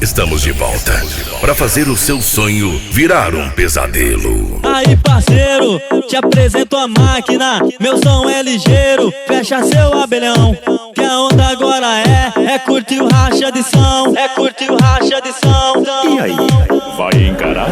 Estamos de volta para fazer o seu sonho virar um pesadelo. Aí parceiro, te apresento a máquina. Meu som é ligeiro, fecha seu abelhão. Que a onda agora é curtir o racha de som. É curtir o racha de som. E aí, vai encarar?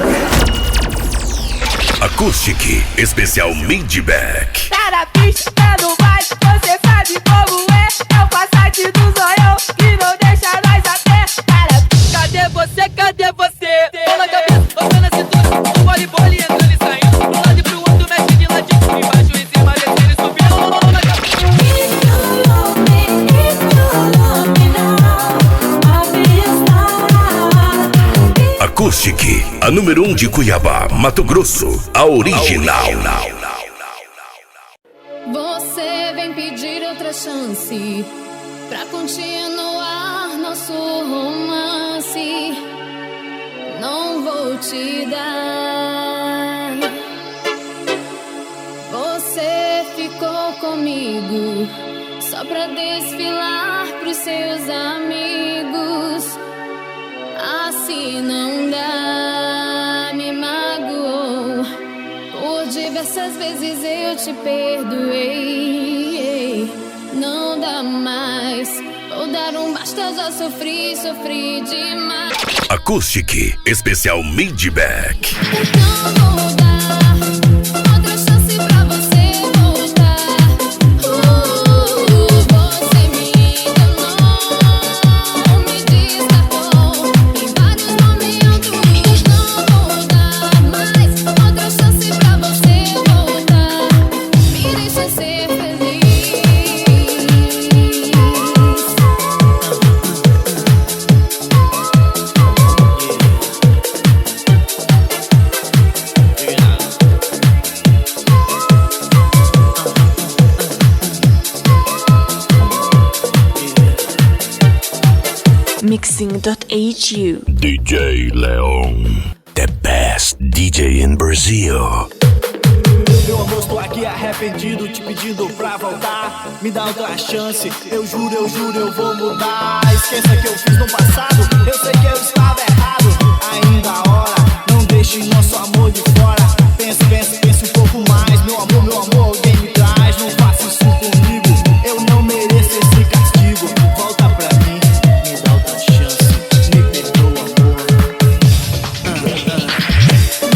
Acoustic Especial Midback. Tá na pista, tá no baile, você sabe como é. É o Passat do zoião que não deixa nós até. Cara, cadê você, cadê você? Bola a cabeça, você na cintura, o voleibol entrando e saindo. Um lado e pro outro, mexe de ladinho, embaixo, em cima, descendo e subindo. Acoustic, a número 1 de Cuiabá, Mato Grosso, a original. Você vem pedir outra chance pra continuar nosso romance. Não vou te dar. Você ficou comigo só pra desfilar pros seus amigos. Assim não dá, me magoou. Por diversas vezes eu te perdoei. Não dá mais, vou dar um basta, já sofri demais. Acoustic Especial Midback. Então vou dar outra chance pra você voltar. Você me enganou, me descartou em vários momentos. Não vou dar mais outra chance pra você voltar. Me deixa ser feliz. Mixing.hu DJ Leon, the best DJ in Brazil. Meu amor, estou aqui arrependido, te pedindo pra voltar. Me dá outra chance, eu juro, eu vou mudar. Esqueça que eu fiz no passado, eu sei que eu estava errado. Ainda a hora, não deixe nosso amor de fora. Pense um pouco mais. Meu amor, alguém me traz. Não faça isso comigo, eu não mereço esse castigo. Volta pra mim, me dá outra chance, me perdoa, amor.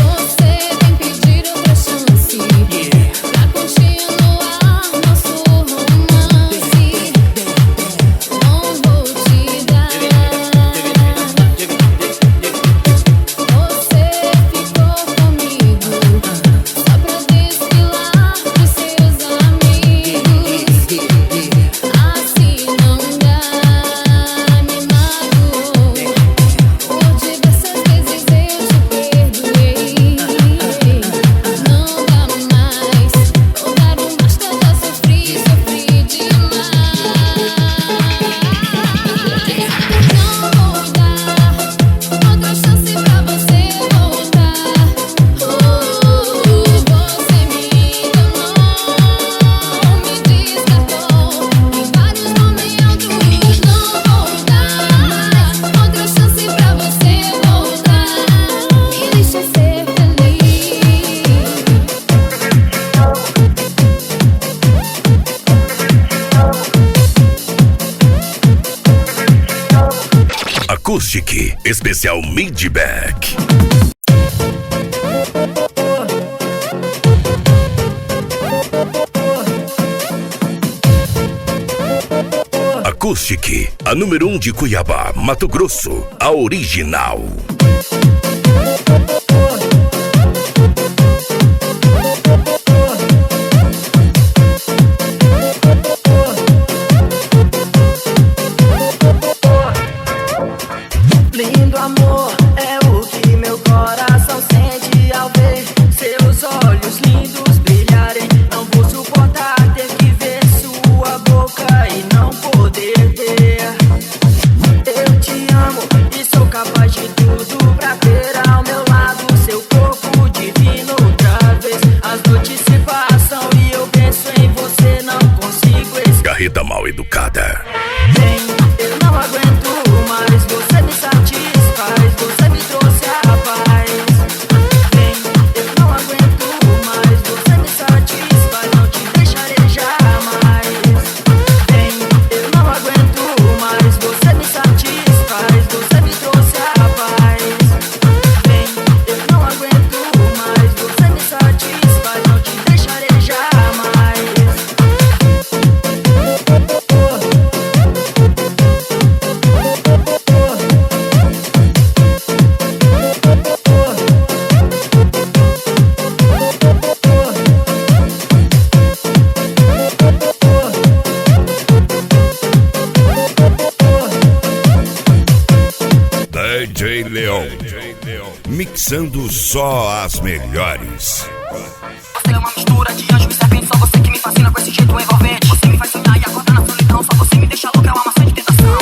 Você vem pedir outra chance pra continuar nosso romance. Não vou te dar. Você ficou comigo só pra desfilar pros seus amigos. Assim não dá, me magoou. Por diversas vezes eu te perdoei. Não dá mais, vou dar um basta, já sofri demais. Não vou dar outra chance pra você voltar. Você me enganou, me descartou em vários momentos. Não vou dar outra chance pra você voltar. Me deixa ser feliz. Acoustic Especial Midback. Acoustic, a número 1 de Cuiabá, Mato Grosso, a original. Lindo amor, é o que meu coração sente ao ver seus olhos lindos brilharem. Não vou suportar ter que ver sua boca e não poder ter. Eu te amo e sou capaz de tudo pra DJ Leon, mixando só as melhores. Você é uma mistura de anjo e serpente, só você que me fascina com esse jeito envolvente. Você me faz sonhar e acordar na solidão, só você me deixa louca, é uma maçã de tentação.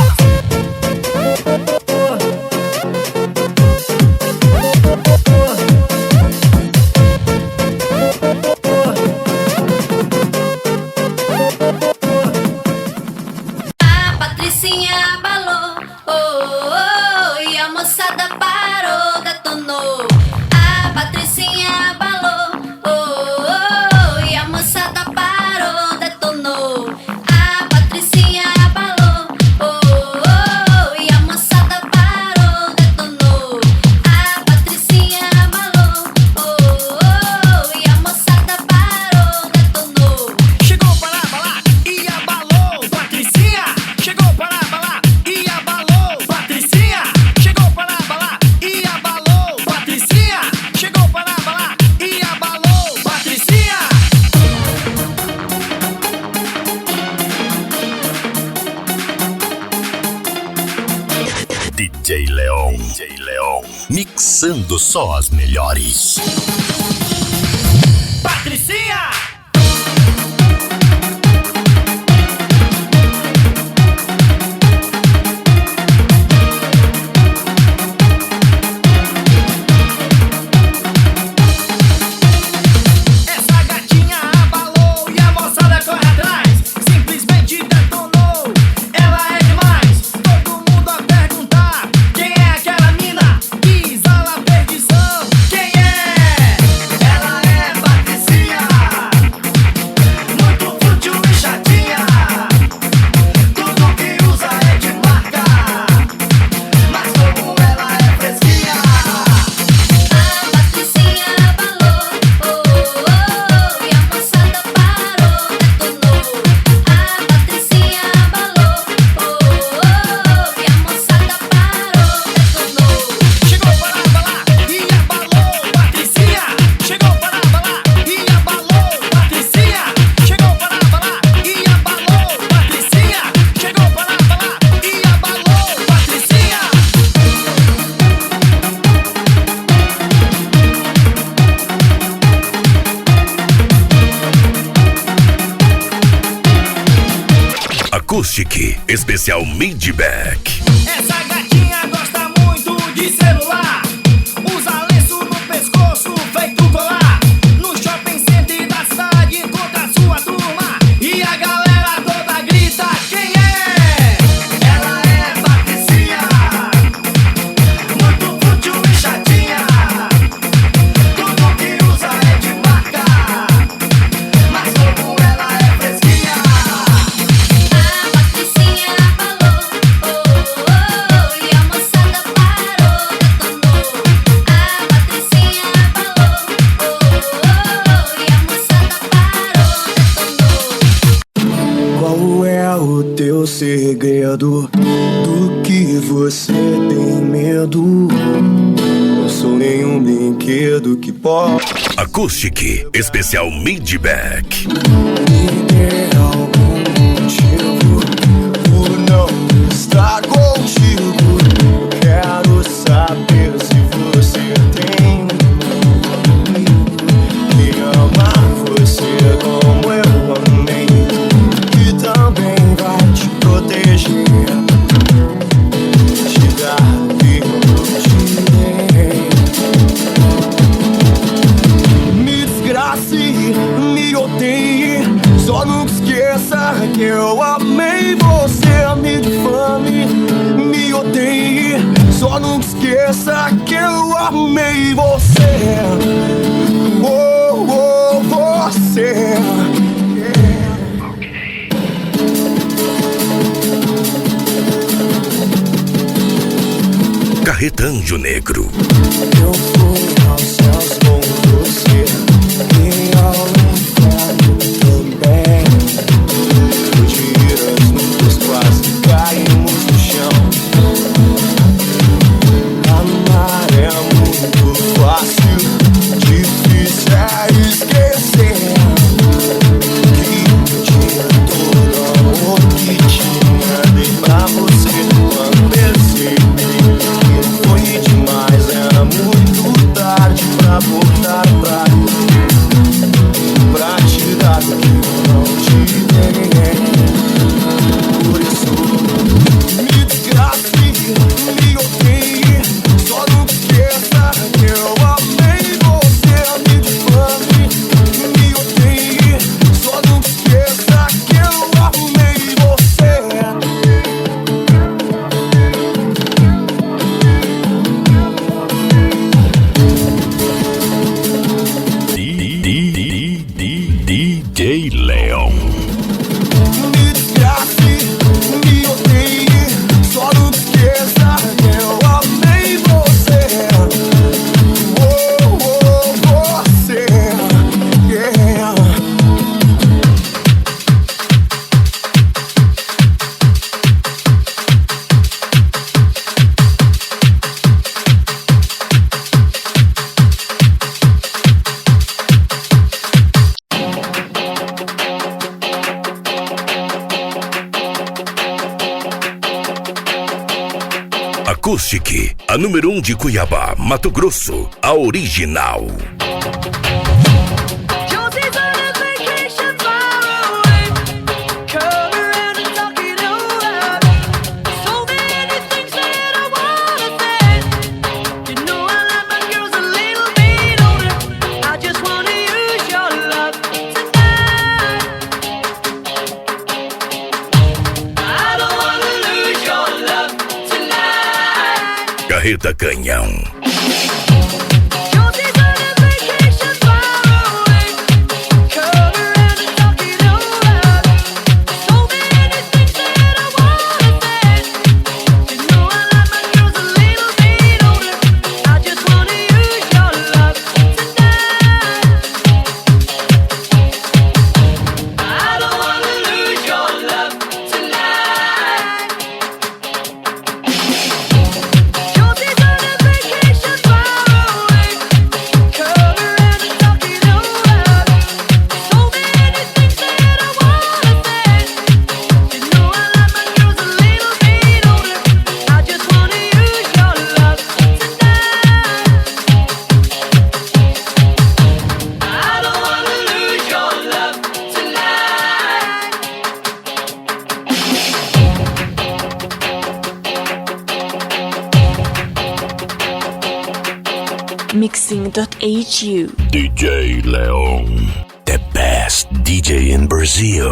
A Patricinha abalou, oh, oh, oh, e a moçada parou, detonou. A Patricinha abalou, oh, oh, oh, e a moçada parou, detonou. A Patricinha abalou, oh, oh, oh, e a moçada parou, detonou. A Patricinha abalou, oh, oh, oh, e a moçada parou, detonou. Chegou para abalar e abalou, Patricinha. Chegou para abalar e abalou, Patricinha. Chegou para abalar e abalou, Patricinha. Chegou para abalar e abalou, Patricinha. DJ Leon, mixando só as melhores. Patricinha. Essa gatinha abalou e a moçada corre atrás. Simplesmente detonou, ela é demais. Todo mundo a perguntar quem é aquela mina que exala a perdição. Quem é? Ela é Patricinha, muito fútil e chatinha. Tudo que usa é de marca, mas como ela é fresquinha. A Patricinha abalou, oh, oh, oh, e a moçada parou, detonou. A Patricinha abalou, oh, oh, oh, e a moçada parou, detonou. Chegou para abalar e abalou, Patricinha. Chegou para abalar e abalou, Patricinha. Chegou para abalar e abalou, Patricinha. Chegou para abalar e abalou, Patricinha. Acoustic, especial Midback. Essa gatinha gosta muito de celular. Usa lenço no pescoço, feito colar. No shopping center da cidade encontra sua turma e a galera toda grita: quem é? Ela é Patricinha, muito fútil e chatinha. Tudo que usa é de marca, mas como ela é fresquinha. A Patricinha abalou, oh, oh, oh, e a moçada parou, detonou. A Patricinha abalou, oh, oh, oh, e a moçada parou, detonou. Qual é o teu segredo? Do que você tem medo? Não sou nenhum brinquedo que pode Acoustic, especial Midback. me ter algum motivo por não estar contigo. Quero saber se você tem um amigo que ama você como eu amei, que também vai te proteger, te dar o que eu te dei. Me desgrace, me odeie, só nunca esqueça que eu amei você. Me difame, me odeie, só nunca esqueça que eu amei você. Oh, oh, você. Carreta Anjo Negro. Eu fui aos céus com você e ao inferno também. Mentiras nunca quase caímos no chão. Amar é muito fácil, difícil é esquecer que eu tinha todo amor que tinha. Dei pra você quando percebi que foi Acoustic, a número 1 de Cuiabá, Mato Grosso, a original. Carreta Canhão. Mixing.hu DJ Leon, the best DJ in Brazil.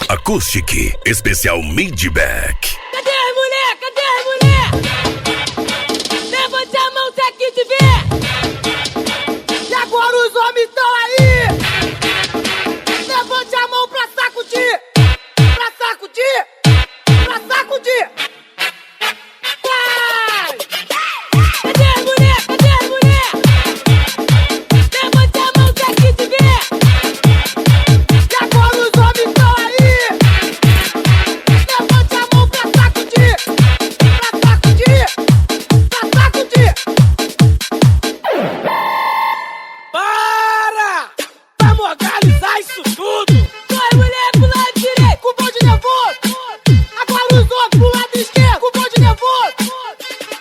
Acoustic, especial Midback. Cadê a mulher? Cadê a mulher? Levante a mão se aqui te ver. E agora os homens estão aí. Levante a mão pra sacudir. Pra sacudir. Pra sacudir. Vai! Cadê a mulher? Cadê a mulher? Levante a mão se aqui te ver. E agora os homens estão aí. Levante a mão pra sacudir. Pra sacudir. Pra sacudir. Para! Vamos organizar isso tudo. Vai, mulher, pro lado direito, com o bom de nervoso. Agora os outros pro lado esquerdo, com o bom de nervoso.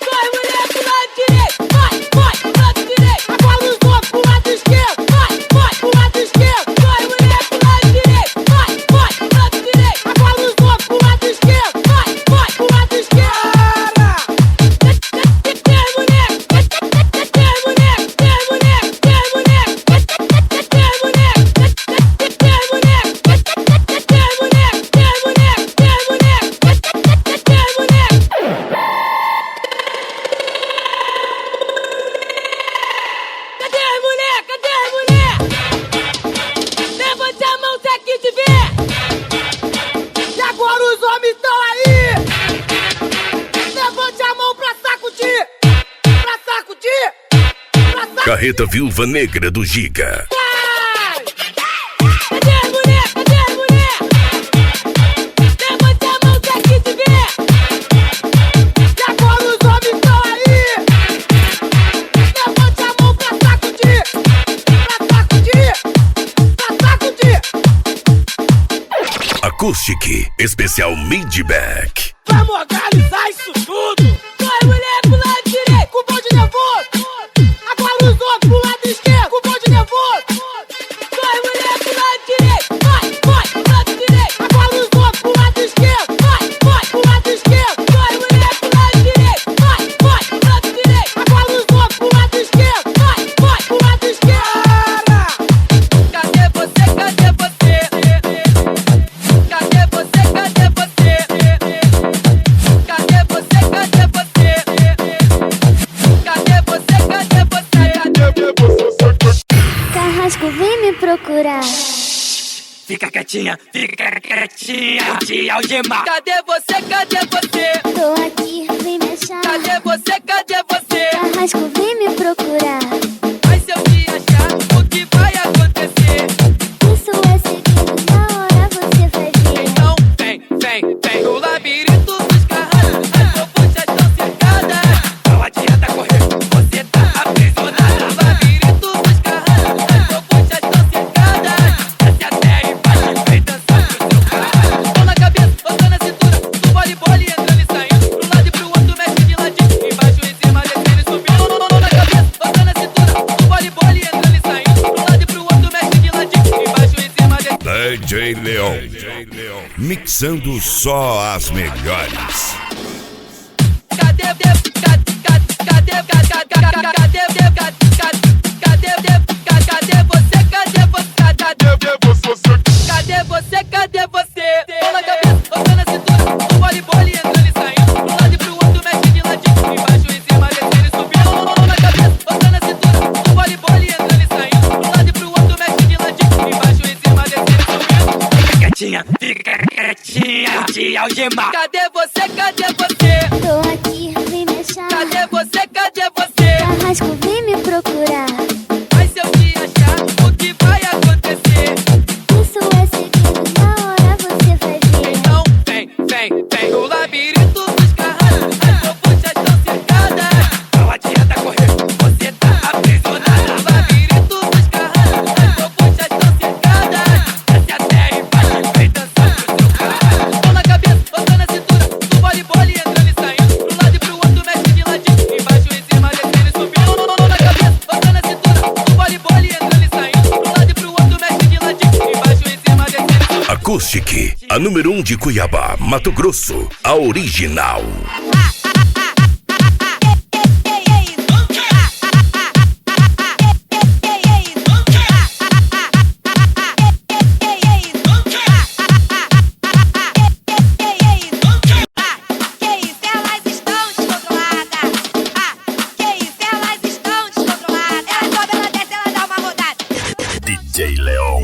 Vai, mulher, pro lado direito. Vai, pro lado direito. Agora os outros pro lado esquerdo. Vai, pro lado esquerdo. Vai, mulher, pro lado direito. Vai, pro lado direito. Agora os outros pro lado esquerdo. Vai, pro lado esquerdo. Tem mulher, tem mulher, tem mulher, tem mulher, tem mulher, tem mulher, tem mulher, tem mulher, tem mulher, tem mulher, tem mulher. Cadê a mulher? Cadê a mulher? Levante a mão se aqui te ver. E agora os homens estão aí. Levante a mão pra sacudir. Pra sacudir. Pra sacudir. Carreta Viúva Negra do Giga. Vai! Cadê a mulher? Cadê a mulher? Levante a mão se aqui te ver. E agora os homens estão aí. Levante a mão pra sacudir. Pra sacudir. Pra sacudir. Acoustic, especial Midback. Vamos organizar isso tudo. Vai, mulher, pro lado direito, com o bom de nervoso. Agora os outros pro lado esquerdo, com o bom de nervoso. Vai, mulher, pro lado direito. Vai, pro lado direito. Agora os outros pro lado esquerdo. Vai, pro lado esquerdo. Vai, mulher, pro lado direito. Vai, pro lado direito. Agora os outros pro lado esquerdo. Vai, pro lado esquerdo. Cadê você? Cadê você? Cadê você? Cadê você? Cadê você? Cadê você? Cadê você? Cadê você? Carrasco, vem me procurar. Fica quietinha, te algemar. Cadê você? Cadê você? Tô aqui, vem me achar. Cadê você? Cadê você? Carrasco, vem me procurar. Mas se eu me achar, o que vai acontecer? Isso é segredo, na hora você vai ver. Então vem, vem, vem no labirinto dos carrascos. mixando só as melhores. Cadê você? Tô na cabeça, tô na cintura, no voleibol e entrando e saindo. Pro lado e pro outro, mexe de ladinho, embaixo, em cima, descendo e subindo. Tô na cabeça, tô na cintura, no voleibol e entrando e saindo. Pro lado e pro outro, mexe de ladinho, embaixo, em cima, descendo e subindo. Fica quietinha, te algemar. Cadê você? Cadê você? Tô aqui, vem me achar. Cadê você? Cadê você? Carrasco, vem me procurar. Mas se eu te achar, o que vai acontecer? Isso é segredo, na hora você vai ver. Então vem no labirinto dos carrascos, as propuxas estão cercadas. Não adianta correr, você tá aprisionada. No labirinto dos carrascos, as propuxas estão cercadas. Desce até embaixo e vem dançar pro seu carrasco. Tô na cabeça, tô na cintura, no voleibol e entrando e saindo. Pro lado e pro outro, mexe de ladinho, embaixo, em cima, descendo e subindo. Tô na cabeça, tô na cintura, no voleibol e entrando e saindo. Pro lado e pro outro, mexe de ladinho, embaixo, em cima, descendo e subindo. Acústica, a número 1 de Cuiabá, Mato Grosso, a original. DJ Leon,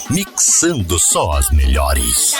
mixando só as melhores.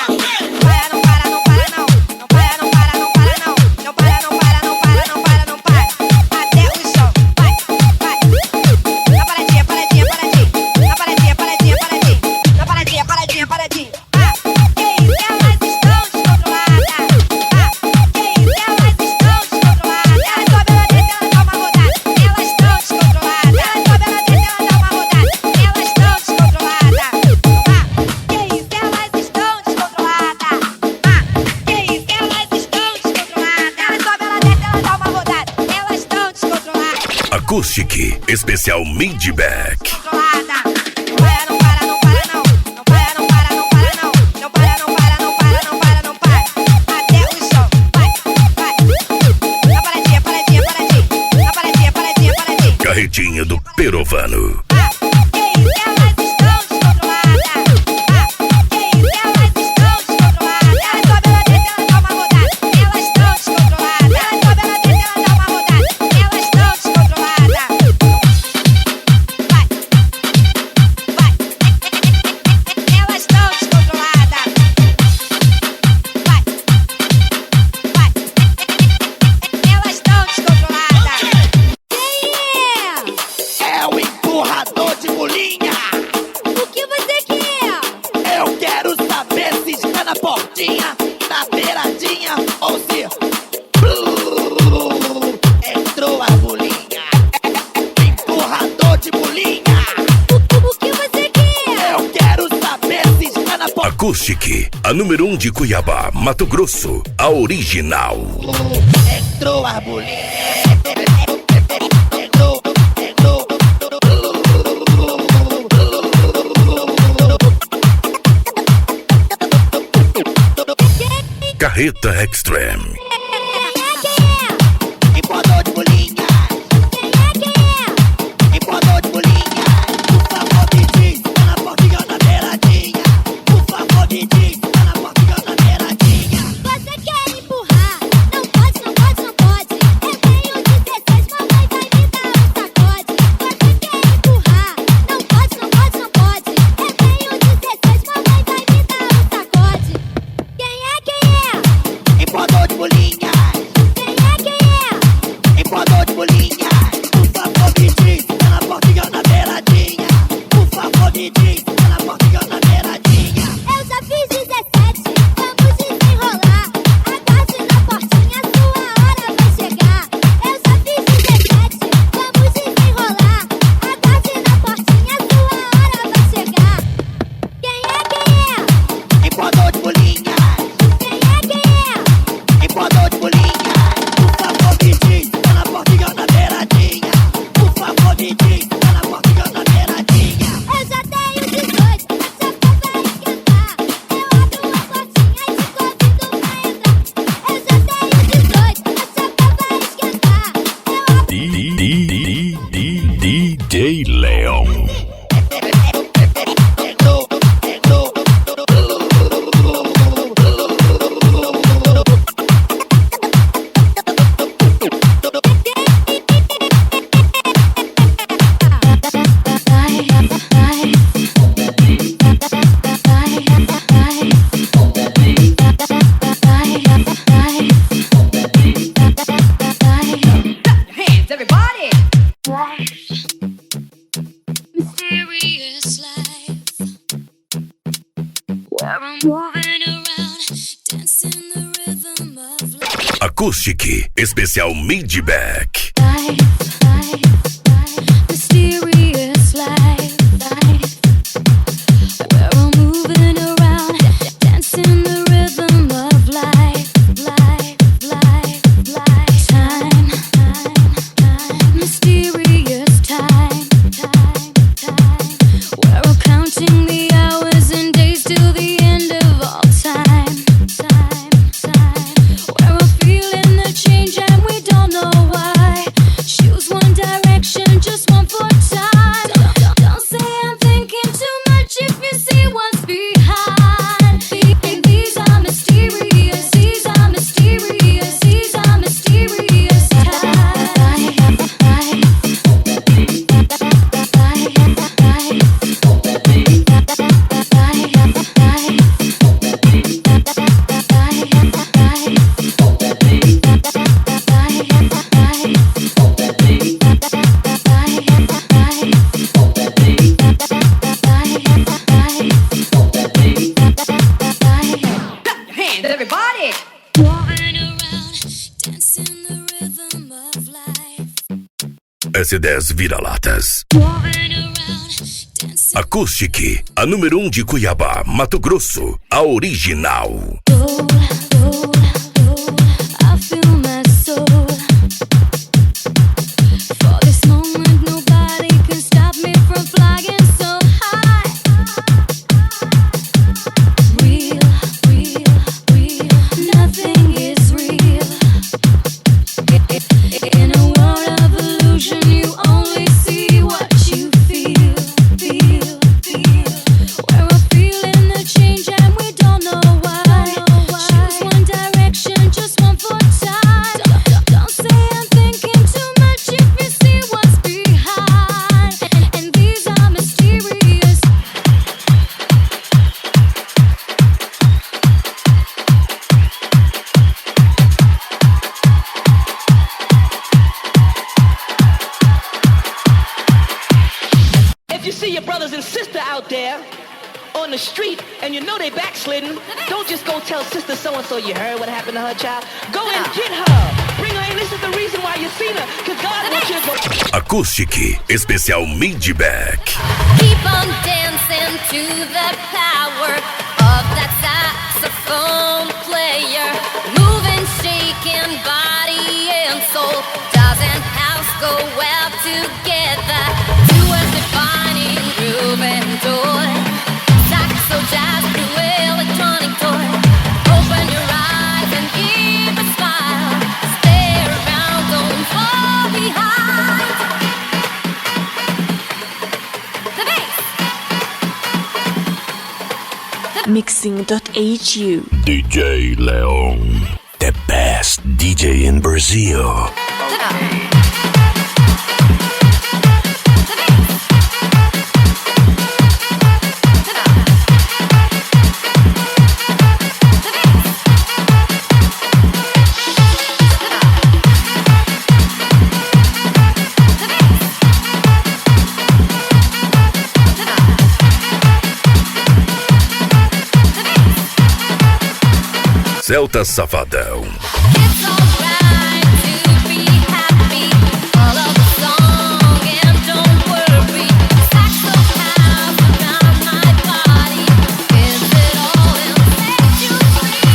Acústica, especial Midback. Carretinha do Perovano. Na beiradinha, ou se entrou a bolinha. Empurrador de bolinha. O que você quer? Eu quero saber se está na portinha. Acústica, a número 1 de Cuiabá, Mato Grosso, a original. Entrou a bolinha. Carreta Extreme. Empurrador de bolinha. Empurrador de bolinha. Por favor me diz, tá na portinha ou na beiradinha? Por favor me diz, tá na portinha ou na beiradinha? Você quer empurrar? Não pode, não pode, não pode. Eu tenho 16, mamãe vai me dar um sacode. Você quer empurrar? Não pode, não pode, não pode. Eu tenho 16, mamãe vai me dar um sacode. Quem é? Empurrador de bolinha. Quem é? Empurrador de Acoustic, especial Midback. Mysterious life, we're all moving around, dancing the rhythm of life. Time, mysterious time. We're all counting the hours and days till the end of all time. We're all feeling the change and we don't know why. Choose one direction, just one for time. Don't say I'm thinking too much if you see what's behind. These are mysterious, these are mysterious, these are mysterious times. Hands, everybody! Moving around, dancing the rhythm of life. S10 Vira-Latas. Moving around, dancing. Acoustic, a número 1 de Cuiabá, Mato Grosso, a original. I feel my soul. For this moment, nobody can stop me from flying so high. Real, nothing is real. In a world of illusion, you only see what you feel. We're all feeling the change and we don't know why. Choose one direction, just one for time. Don't say I'm thinking too much if you see what's behind. And these are mysterious. If you see your brothers and sister out there on the street and you know they backslidden, don't just go tell sister so-and-so you heard what happened to her child. Go and get her. Bring her in. This is the reason why you seen her. Because God wants you to go. Acoustic, especial Midback. Keep on dancing to the power of that saxophone player. Moving, shaking body and soul. Doesn't house go well together? Two words defining groove and joy. Saxo, jazz, blue, electronic toy. Open your eyes and keep a smile. Stay around, don't fall behind. The bass. Mixing.hu. DJ Leon, the best DJ in Brazil. Celta Safadão. It's alright to be happy. Follow the song and don't worry. Saxo house around my body. Is it all and set you free?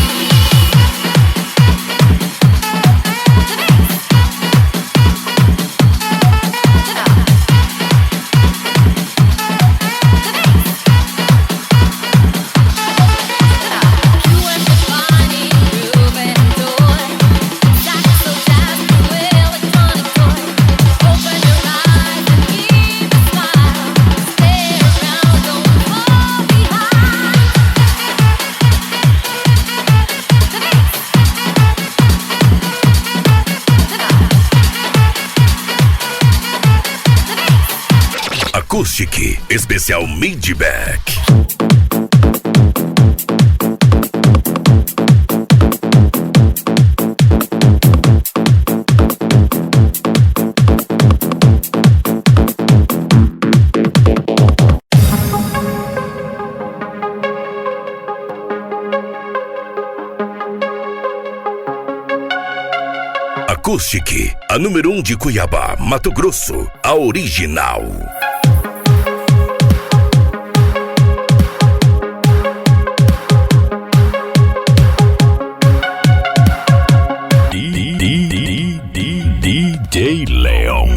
You and the funny groove and joy. Saxo, jazz, blue, electronic toy. Open your eyes and keep a smile. Stay around, don't fall behind. Acoustic, especial Midback. Acoustic, a número 1 de Cuiabá, Mato Grosso, a original. DJ Leon.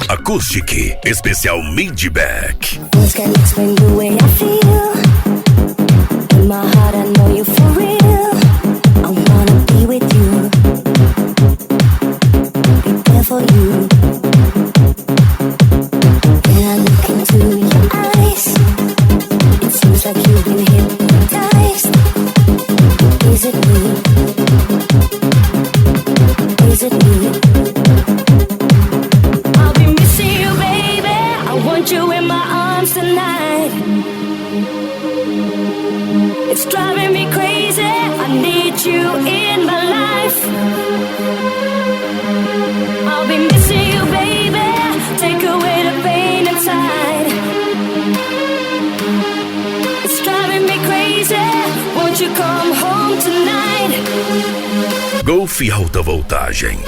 Acoustic, especial Midback. Words can't explain the way I feel. In my heart I know you for real. I wanna be with you, be there for you. When I look into your eyes, it seems like you've been hypnotized. Is it me? Is it me? You in my arms tonight. It's driving me crazy. I need you in my life. I'll be missing you, baby. Take away the pain inside. It's driving me crazy. Won't you come home tonight? Golf Alta Voltagem.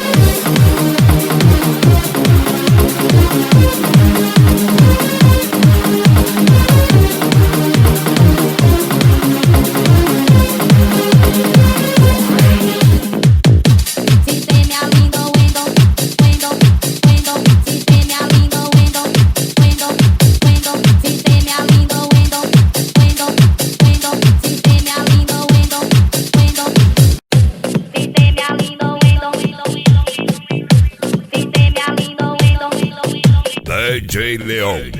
DJ Leon,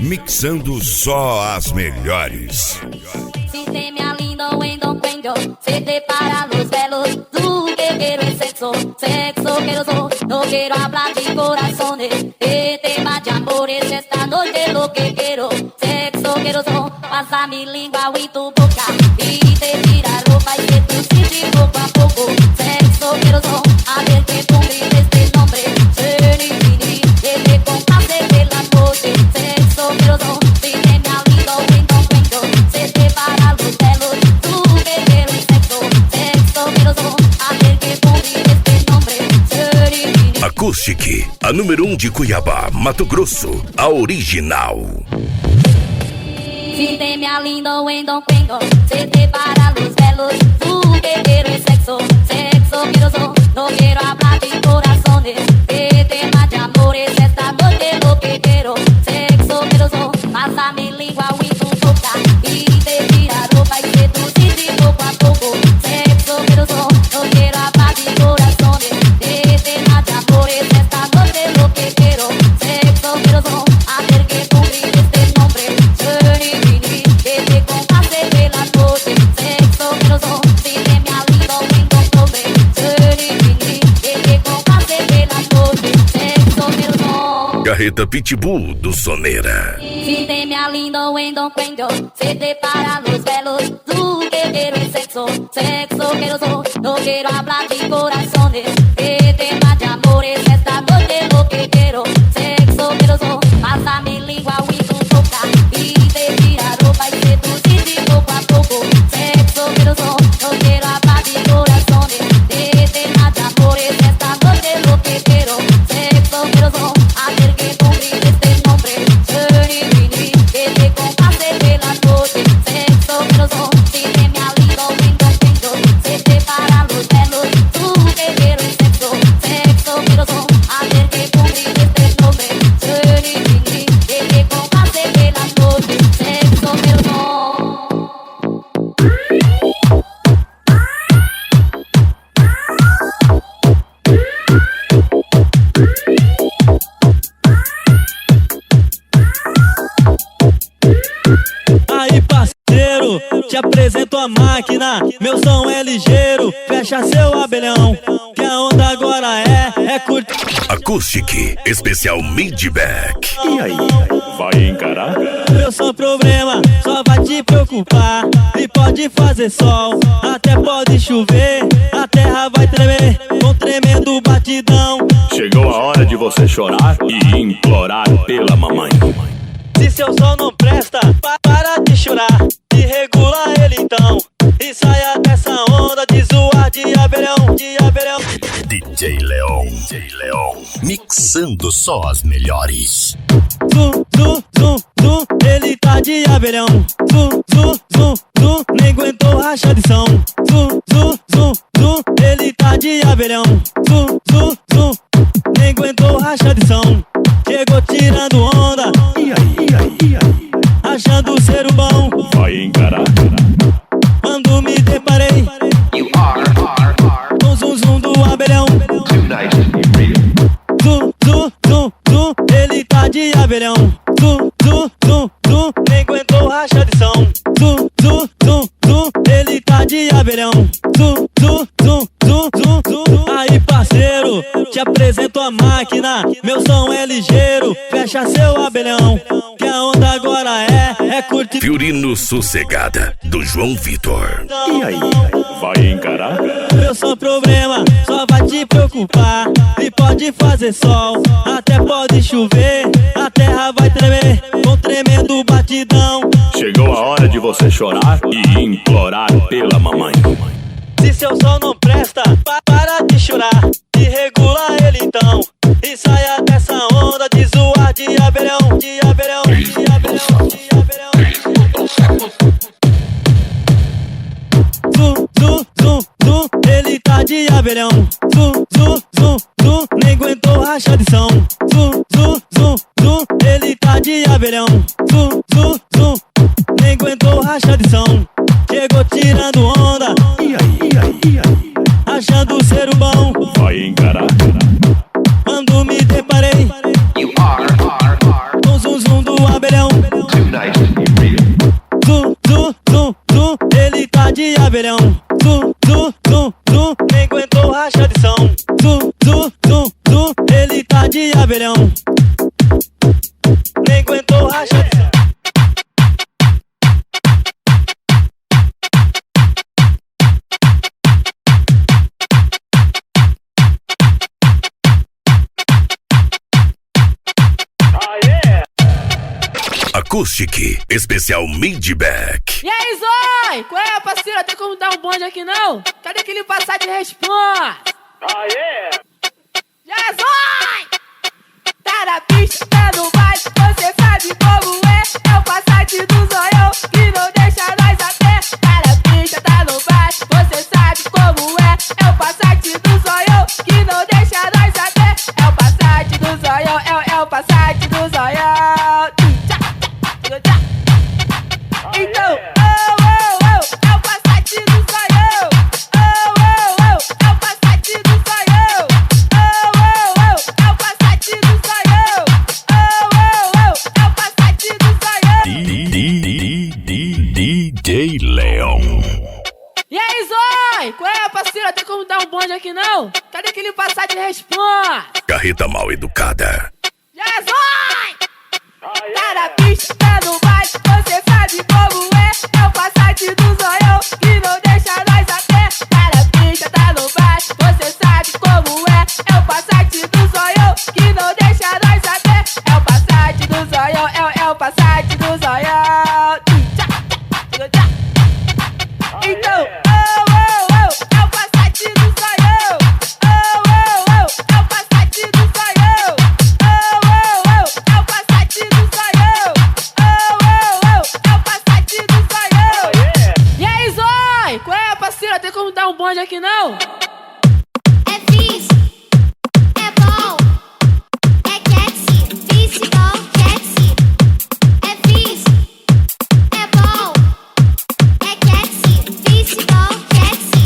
mixando só as melhores. Sistema lindo, wendo, cuendo, se te para los velos. Tú que quiero es sexo, sexo quiero so. No quiero hablar de corazones, de temas de amores. Esta noche lo que quiero, sexo quiero so. Pasa mi lengua y tu boca, y te tira ropa y que tú sientes poco a poco. Sexo quiero so, a ver que tú grites este nombre. Acoustic, a número 1 de Cuiabá, Mato Grosso, a original. Sistema lindo, wendo, cuendo, se te para los velos. Tú que quiero es sexo, sexo quiero so. No quiero hablar de corazones, de temas de amores. Esta noche lo que quiero, sexo quiero so. Pasa mi lengua y tu boca, y te tira ropa y que tú sientes poco a poco. Sexo quiero so, no quiero hablar de corazones, de temas de amores. Esta noche lo que quiero, sexo quiero so. Hacer que tú grites este nombre, que te compase de la noche. Sexo quiero so, sistema lindo, lindo nombre. Que te compase de la noche. Sexo quiero so. Carreta Pitbull do Sonera. Sistema lindo, wendo, cuendo, se te para los velos. Tú que quiero es sexo, sexo quiero so. No quiero hablar de corazones, de temas de amores. Esta noche lo que quiero, sexo quiero so. Pasa mi lengua y tu boca, y te tira ropa y que tú sientes poco a poco. Sexo quiero so, no quiero apresento a máquina, meu som é ligeiro, fecha seu abelhão, que a onda agora é curtir. Acoustic Especial Midback. E aí, vai encarar? Meu som problema só vai te preocupar. E pode fazer sol, até pode chover, a terra vai tremer com tremendo batidão. Chegou a hora de você chorar e implorar pela mamãe. Se seu som não presta, para de chorar e regula ele então. E saia dessa onda de zoar de abelhão, de abelhão. DJ Leon, mixando só as melhores. Zum, zum, zum, zum, ele tá de abelhão. Zum, zum, zum, zum, nem aguentou racha de som. Zum, zum, zum, zum, ele tá de abelhão. Zum, zum, zum, nem aguentou racha de som. Chegou tirando onda, E aí, achando ser o bom. vai encarar? Quando me deparei com o zum, zum do abelhão. Zum, zum, zum, zum, ele tá de abelhão. Zum, zum, zum, zum, nem aguentou racha de som. Zum, zum, zum, zum, ele tá de abelhão. Zum, zum, zum, zum, zum, zum. Aí parceiro, te apresento a máquina, meu som é ligeiro, fecha seu abelhão, que a onda agora é curtir. Fiorino Sossegada, do João Vitor. E aí, vai encarar? Meu som problema só vai te preocupar. E pode fazer sol, até pode chover, a terra vai tremer com tremendo batidão. Chegou a hora de você chorar e implorar pela mamãe. Se seu som não presta, para de chorar e regula ele então. E saia dessa onda de zoar de abelhão, de abelhão, de abelhão, de abelhão. Zum, zum, zum, zum, ele tá de abelhão. Zum, zum, zum, zum, nem aguentou racha de som. Zum, zum, zum, zum, ele tá de abelhão. Zum, zum, zum, nem aguentou racha de som. Chegou tirando onda, E aí, achando ser o bom. vai encarar? Quando me deparei com o zum, zum do abelhão. Zum, zum, zum, zum, ele tá de abelhão. Zum, zum, zum, zum, nem aguentou racha de som. Zum, zum, zum, zum, ele tá de abelhão. Nem aguentou racha de som. Acoustic Especial Midback. E aí, Zói? Qual é, parceira? Tem como dar um bonde aqui não? Cadê aquele passar de responsa? E aí, Zói? Tá na pista, tá no baile, você sabe como é. É o Passat do Zoião que não deixa nós até. Tá na pista, tá no baile, você sabe como é. É o Passat do Zoião que não deixa nós até. É o Passat do Zoião, é o Passat do Zoião. Então, oh, oh, oh, é o Passat do Zoião. Oh, oh, oh, é o Passat do Zoião. Oh, oh, oh, é o Passat do Zoião. Oh, oh, oh, é o Passat do Zoião. DJ Leon. E aí, Zói? Qual é, parceira? Tem como dar um bonde aqui não? Cadê aquele Passat de responsa? Carreta mal educada. E aí, Zói? Tá na pista, tá no baile, você sabe como é. É o Passat do Zoião que não deixa nós até. Tá na pista, tá no baile, você sabe como é. É o Passat do Zoião que não deixa nós até. É o Passat do Zoião, é o Passat do Zoião. Então, oh, oh, oh, é o Passat do Zoião. Oh, oh, oh, é o Passat do Zoião. Oh, oh, oh, é o Passat do Zoião. Oh, oh, oh, é o Passat do Zoião. E aí, Zói? Qual é, parceira? Tem como dar um bonde aqui não? É fish, é bom, é catchy, fish bom, catchy. É fish, é bom, é catchy, fish bom, catchy.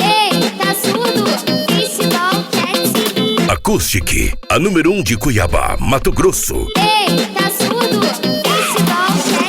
Ei, tá surdo? Fish bom, catchy. Acoustic, a número 1 de Cuiabá, Mato Grosso. Ei, tá surdo? Fish bom, catchy.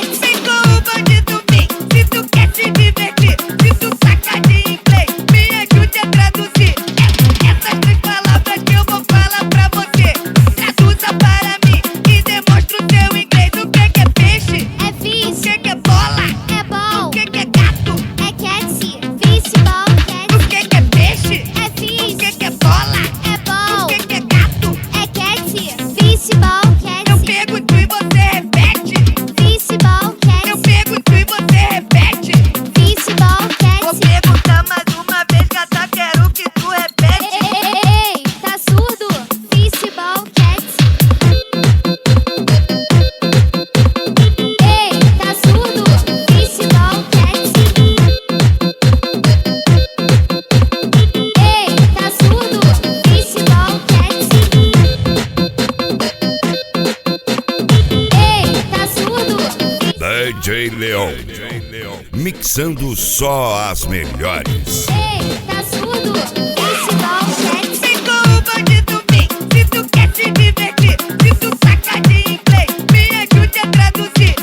DJ Leon, mixando só as melhores. Ei, tá surdo? Festival Cat. Vem com o bandido, vem. Se tu quer se divertir, se tu saca de inglês, me ajude a traduzir.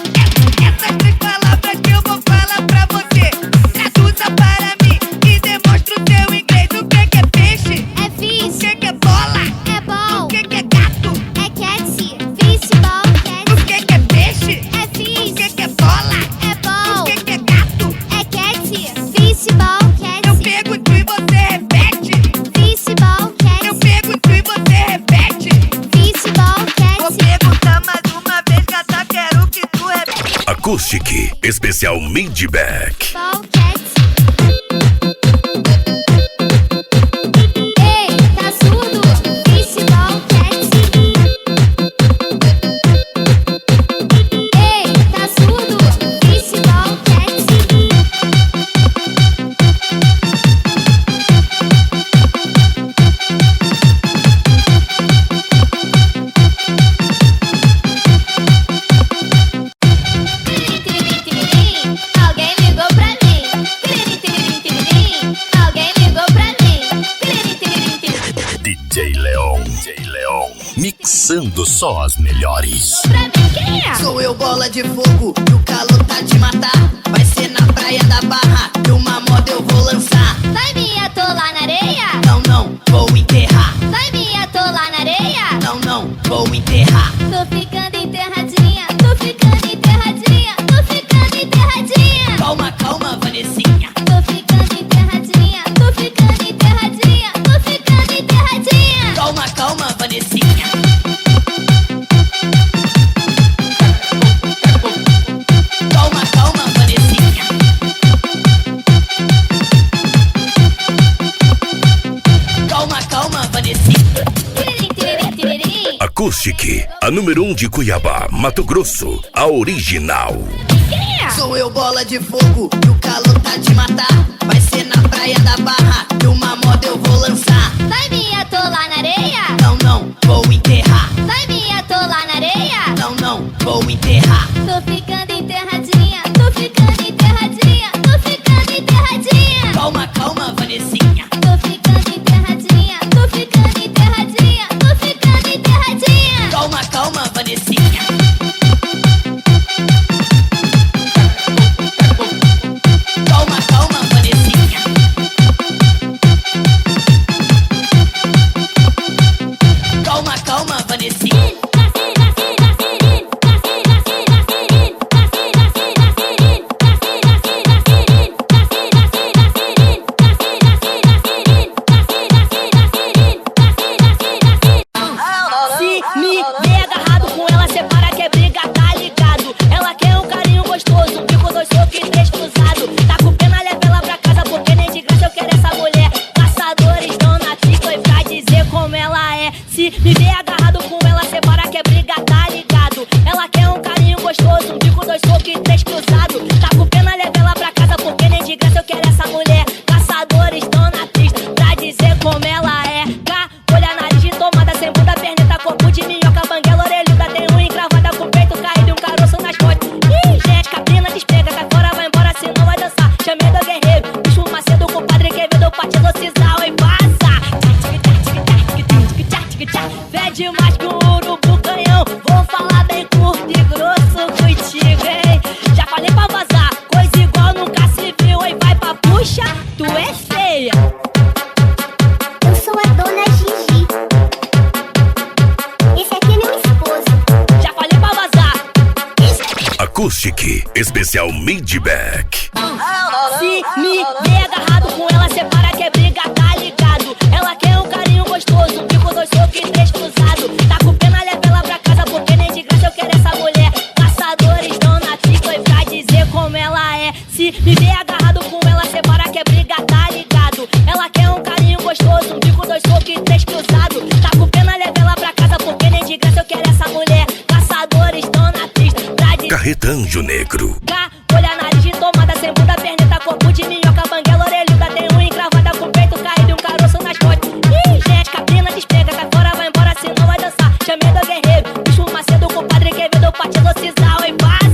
Essas 3 palavras que eu vou falar pra você. Traduza para mim e demonstra o seu inglês. O que é peixe? É fish. O que é bola? É ball. O que é gato? É cat. Festival Cat. O que é peixe? É fish. O que é bola? É ball. O que é gato? É cat. Festival Cat. Eu pergunto e você repete. Festival Cat. Eu pergunto e você repete. Festival Vou Cat. perguntar mais uma vez, gata, quero que tu repete. Acoustic, especial Midback. Festival Cat. Ei, tá surdo? Festival Cat. Ei, tá surdo? Festival Cat. Alguém ligou pra mim. Alguém ligou pra mim. DJ Leon, mixando só as melhores. Pra mim, quem é? Sou eu, bola de fogo, e o calor tá de matar. Vai ser na praia da Barra, e uma moda eu vou lançar. Vai me atolar na areia? Não, não, vou enterrar. Vai me atolar na areia? Não, não, vou enterrar. Tô ficando enterradinha, tô ficando enterradinha, tô ficando enterradinha. Calma, calma, Vanessinha. Tô ficando enterradinha, tô ficando enterradinha, tô ficando enterradinha. Calma, calma, Vanessinha. Calma, calma, Vanessinha. Calma, calma, Vanessinha. Tiririm, tiririm, tiririm. Acoustic, a número 1 de Cuiabá, Mato Grosso, a original. Quem é? Sou eu, bola de fogo, e o calor tá de matar. Vai ser na praia da Barra, e uma moda eu vou lançar. Vai me atolar na areia? Não, não, vou enterrar. Vai me atolar na areia? Não, não, vou enterrar. Tô ficando enterradinha, tô ficando enterradinha, tô ficando enterradinha. Calma, calma, Vanessinha. Tô ficando enterradinha, tô ficando enterradinha, tô ficando enterradinha. Calma, calma, Vanessinha. Calma, calma, Vanessinha. Calma, calma, Vanessinha. Se me ver agarrado com ela, separa que é briga, tá ligado? Ela quer um carinho gostoso, bico, 2 socos e 3 cruzado. Tá com pena, leva ela pra casa, porque nem de graça eu quero essa mulher. Caçadores estão na pica e pra dizer como ela é. Se me ver agarrado com ela, separa que é briga, tá ligado? Ela quer um carinho gostoso, bico, 2 socos e 3 cruzado. Tá com pena, leva ela pra casa, porque nem de graça eu quero essa mulher. Caçadores estão na pista pra dizer como ela é. Cá, olha a nariz de tomada, sem bunda, perneta, corpo de minhoca, banguela, orelhuda, tem unha encravada com o peito caído e um caroço nas costas. Ih, gente, caprina despega, cai fora, vai embora, senão vai dançar. Chamei do guerreiro, bicho Macedo com o padre Quevedo, partido cisal e passa. Fede mais que um urubu canhão, vou falar bem curto e grosso contigo, hein? Já falei pra vazar, coisa igual nunca se viu, hein? Vai pra puxa, tu é feia. Eu sou a dona Gigi. Esse aqui é meu esposo. Já falei pra vazar. Acoustic, especial Midback. Se me ver agarrado com ela, separa que é briga, tá ligado? Ela quer um carinho gostoso, bico, 2 socos e 3 cruzado. Tá com pena, leva ela pra casa, porque nem de graça eu quero essa mulher. Caçadores estão na pica e pra dizer como ela é. Se me ver agarrado com ela, separa que é briga, tá ligado? Ela quer um carinho gostoso, bico, 2 socos e 3 cruzado. Tá com pena, leva ela pra casa, porque nem de graça eu quero essa mulher. Caçadores estão na pista pra dizer. Carreta Anjo Negro. Cá, olha a nariz de tomada, sem bunda, perneta, corpo de minhoca, banguela, orelhuda, tem unha encravada com o peito caído e um caroço nas costas. Ih, gente, caprina despega, cai fora, vai embora, senão vai dançar. Chamei do guerreiro, bicho Macedo com o padre Quevedo, partido cisal e passa.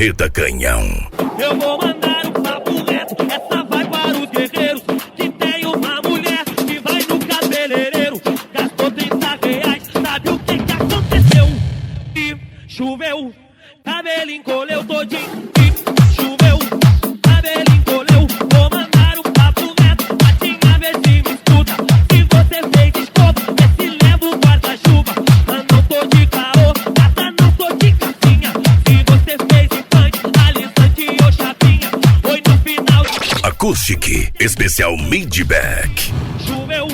Carreta Canhão. Eu vou mandar um papo reto, essa vai para os guerreiros. Que tem uma mulher que vai no cabeleireiro, gastou 30 reais, sabe o que que aconteceu? E choveu, cabelo encolheu todinho. E choveu, cabelo encolheu. Vou mandar um papo reto, patinha, vê se me escuta. Se você fez escopo, vê se leva o guarda-chuva. Mas não tô de caô, gata, não tô de cassinha. Se você fez implante, alisante ou chapinha, foi no final. Acoustic Especial Midback. Choveu,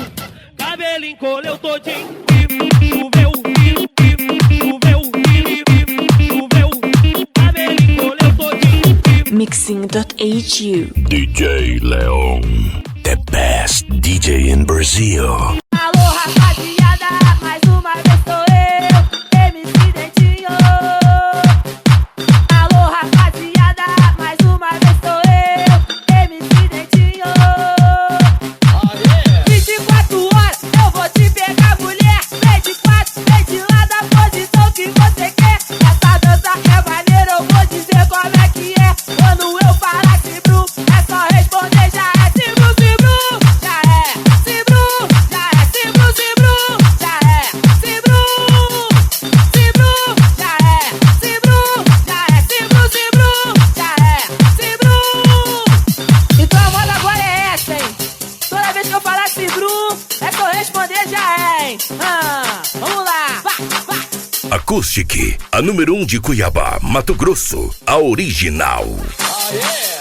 cabelo encolheu todinho. Choveu, choveu, choveu, cabelo encolheu todinho. Mixing.hu DJ Leon, the best DJ in Brazil. Alô, rapaziada, mais uma vez sou eu, MC Dentinho. Alô, rapaziada, mais uma vez sou eu, MC Dentinho. 24 horas eu vou te pegar, mulher. Vem de quatro, vem de lá da posição que você quer. Essa dança é maneira, eu vou dizer como é que é. Quando eu falar Cibru, é só responder, já é Cibru, Cibru. Já é Cibru, já é Cibru, Cibru. Já é Cibru, Cibru. Já é Cibru, já é Cibru, Cibru. Já é Cibru. Então a moda agora é essa, hein? Toda vez que eu falar Cibru, é só responder, já é, hein? Vamos lá, vá, vá. Acoustic, a número 1 de Cuiabá, Mato Grosso, a original.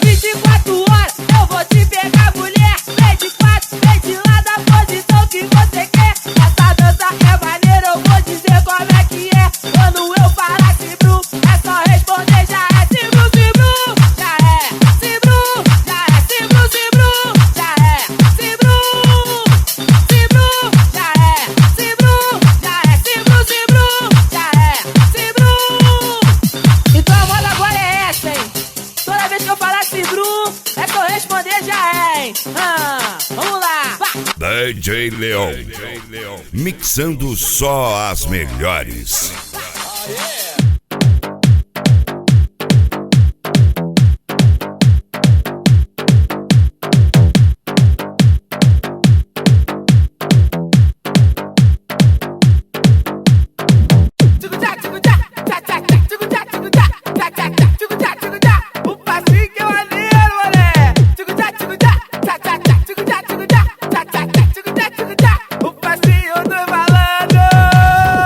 24 horas eu vou te pegar, mulher. Vem de quatro, vem de lá da posição que você quer. Essa dança é maneira, eu vou dizer como é que é. Quando eu falar Cibru, é só responder, já é Cibru, Cibru. Já é Cibru, já é Cibru, Cibru. Já é Cibru, Cibru. Já é Cibru, já é Cibru, Cibru. Já é Cibru. Então a moda agora é essa, hein? Toda vez que eu falar Cibru, é só responder, já é, hein? Vamos lá, vá. DJ Leon, mixando só as melhores. O passinho que é maneiro, mané. O passinho do malandro.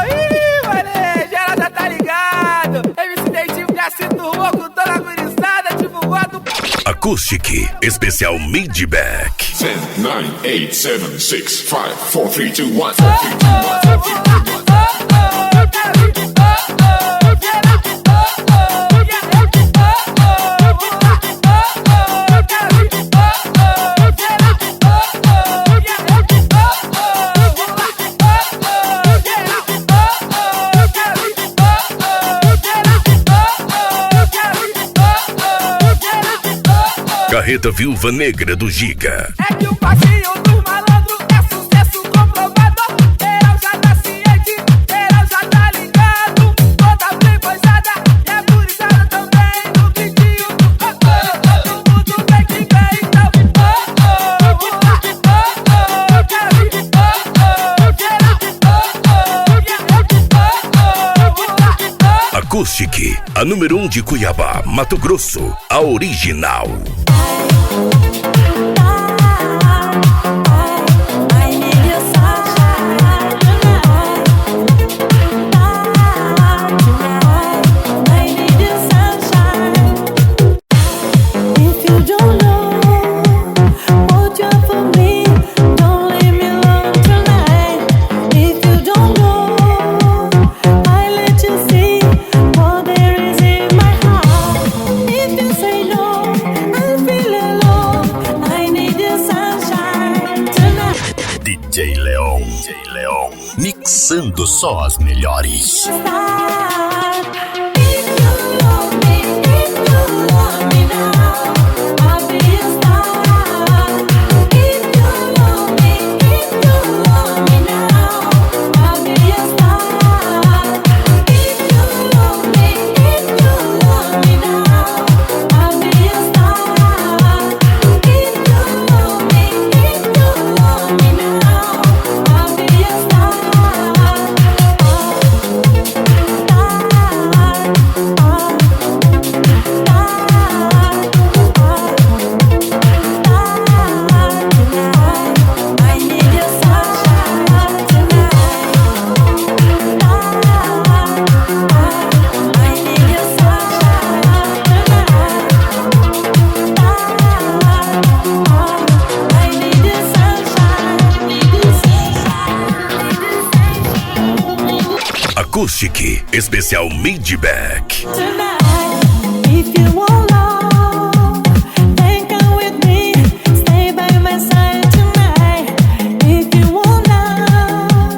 Ih, mané, geral já tá ligado. MC Dentinho já se turmou com toda a gurizada, tipo voado. Acoustic Especial Midback. 10, 9, 8, 7, 6, 5, 4, 3, 2, 1. Carreta Viúva Negra do Giga. É que o passinho do malandro é sucesso comprovado. Geral já tá ciente, geral já tá ligado. Toda playboyzada e a gurizada também. No gritinho do todo mundo vem que vem. Então Acoustic, a número 1 de Cuiabá, Mato Grosso, a original. DJ Leon, mixando só as melhores. If you love me, Acoustic Especial Midback. If you want love, then come with me. Stay by my side tonight. If you want love,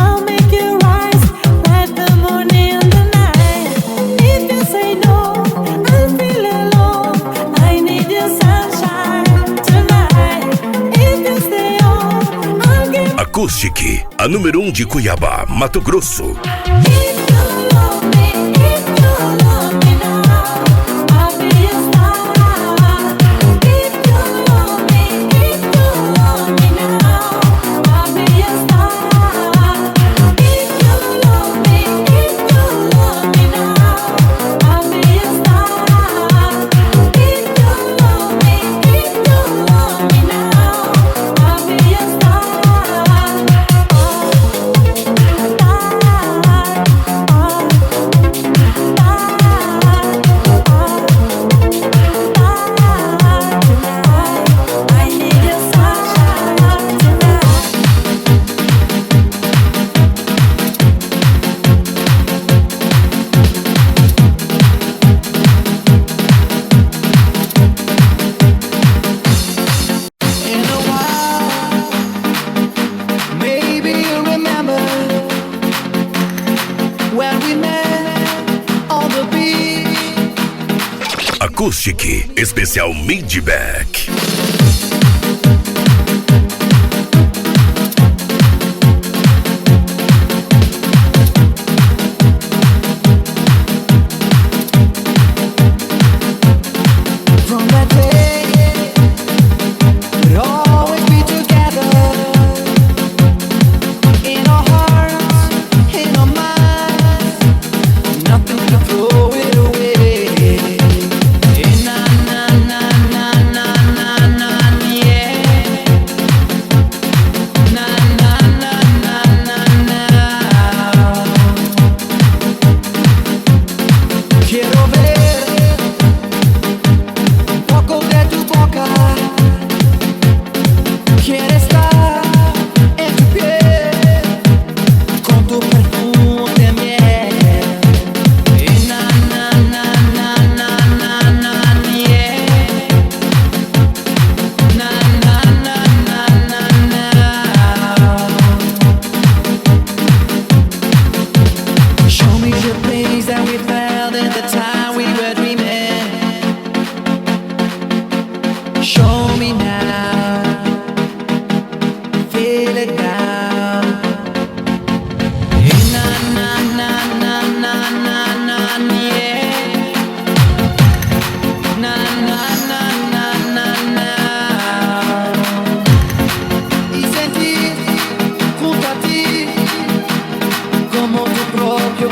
I'll make you rise like the moon in the night. If you say no, I feel alone. I need your sunshine tonight. If you stay on, I'll give. Acoustic, a número 1 de Cuiabá, Mato Grosso. Acoustic Especial Midback.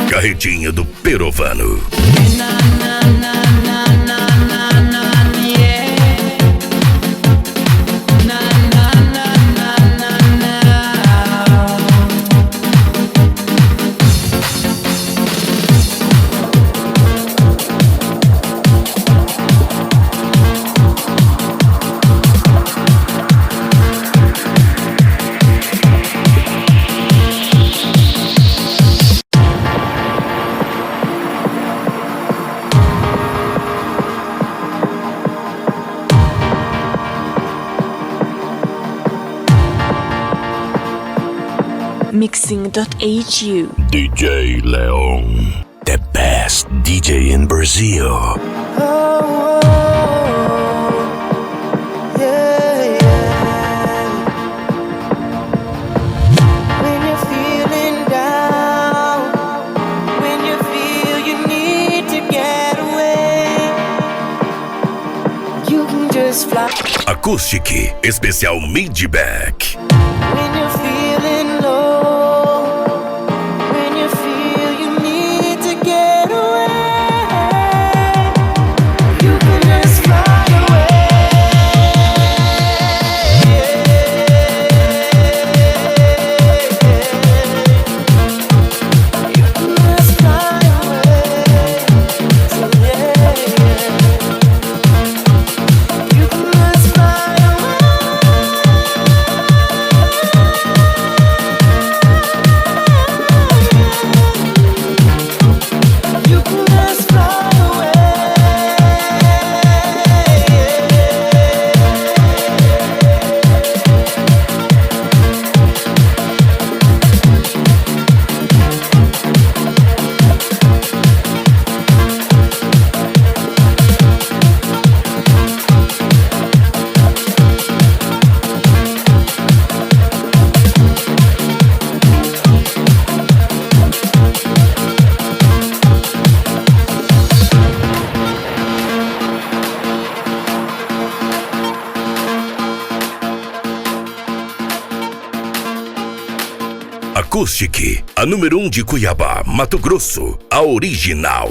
Carretinha do Perovano. Mixing.hu. DJ Leon, the best DJ in Brazil. Acoustic Especial Midback. Acoustic, a número 1 de Cuiabá, Mato Grosso, a original.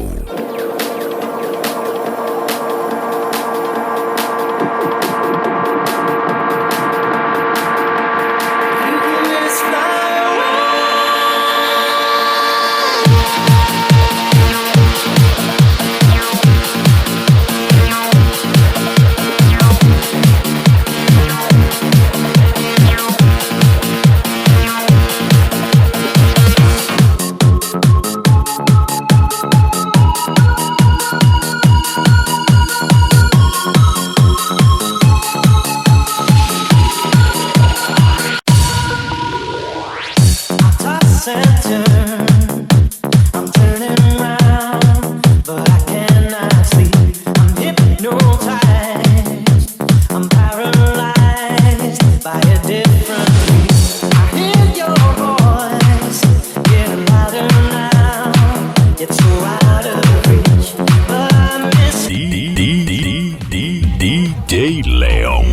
DJ Leon.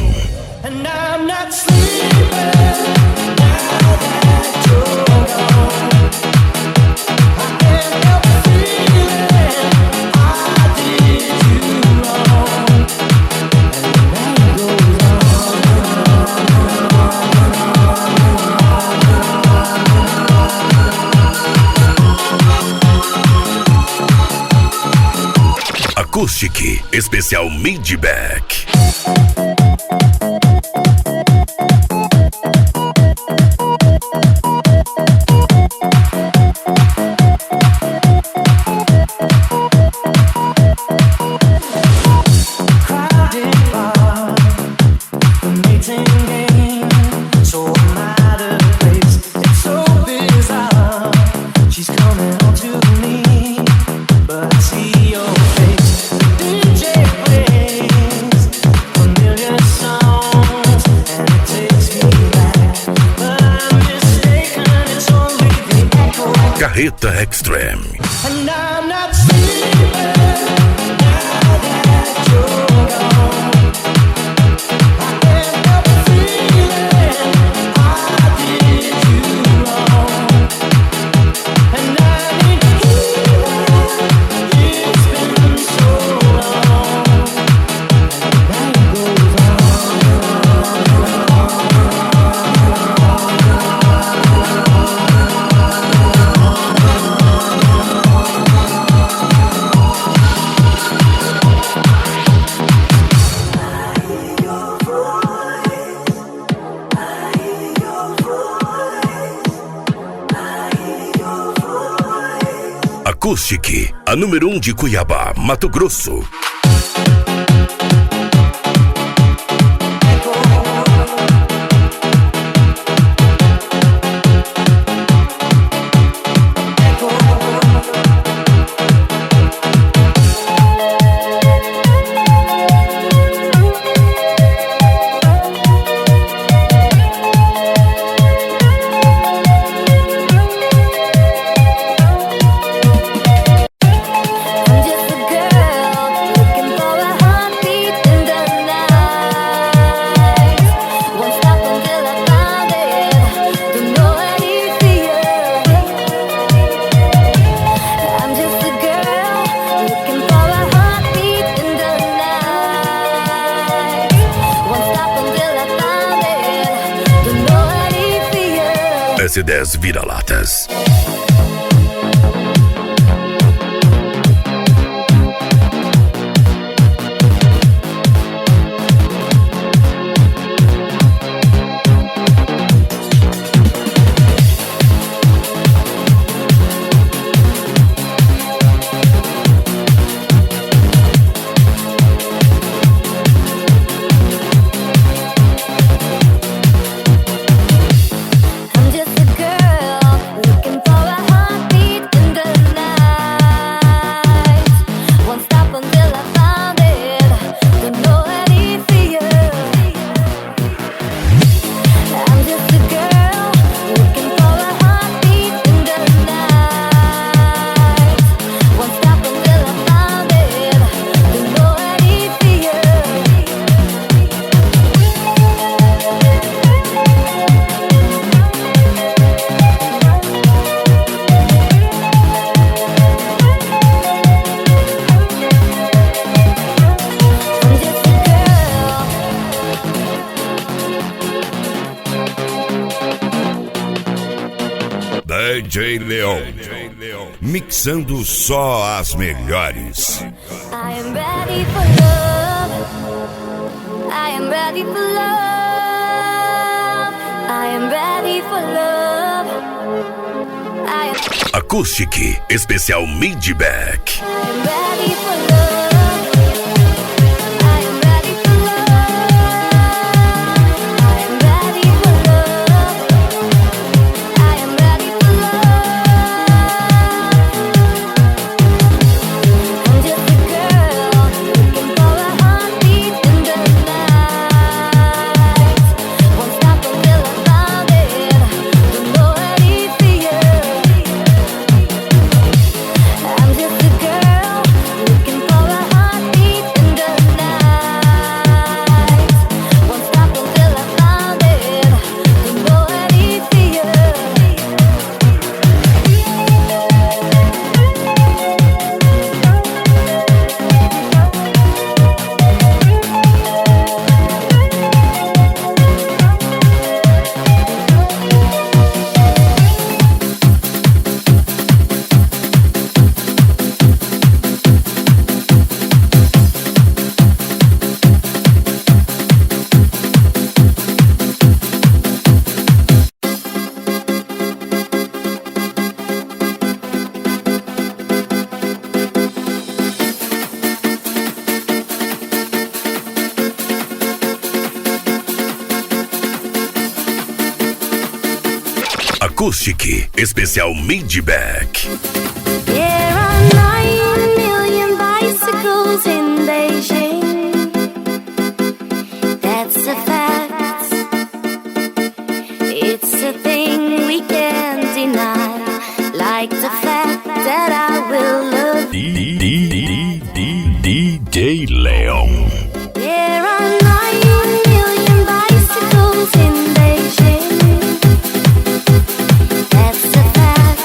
And I'm not sleeping now that you're gone. I can't help feeling I did you wrong. And the night goes on. Acoustic, especial Midback. Carreta Extreme. And I'm not sleeping now that you're gone. I can't help feeling I did you wrong. And I need healing. It's been so long. And the night goes Acoustic, a número 1 de Cuiabá, Mato Grosso. S10 vira-latas. I'm just a girl looking for DJ Leon, mixando só as melhores. I am ready for love. I am ready for love. I am ready for love. I am Acoustic Especial Midback. I am ready for love. I am ready for love. I am ready for love. I am ready for love. I'm just a girl looking for a heartbeat in the night. Won't stop until I found it. Don't know any fear. I'm just a girl looking for a heartbeat in the night. Won't stop until I found it. Don't know any fear. Acoustic Especial Midback. There are 9 million bicycles in Beijing. That's a fact. It's a thing we can't deny. Like the fact that I will love you. DJ Leon. There are 9 million bicycles in Beijing. That's a fact.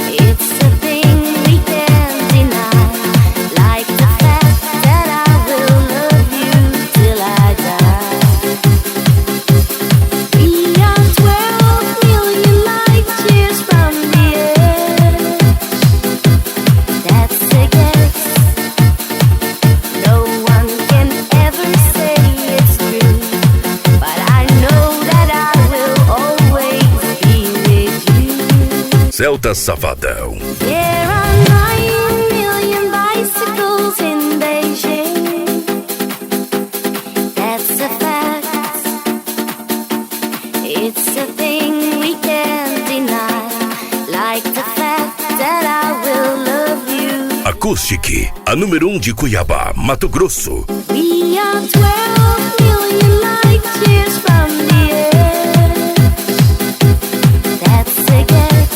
It's a thing we can't deny. Like the fact that I will love you till I die. We are 12 million light years from the edge. That's a guess. No one can ever say it's true. But I know that I will always be with you. Celta Safadão. There are 9 million bicycles in Beijing. That's a fact. It's a thing we can't deny. Like the fact that I will love you. Acoustic, a número 1 de Cuiabá, Mato Grosso. We are 12 million light years from the edge. That's a guess.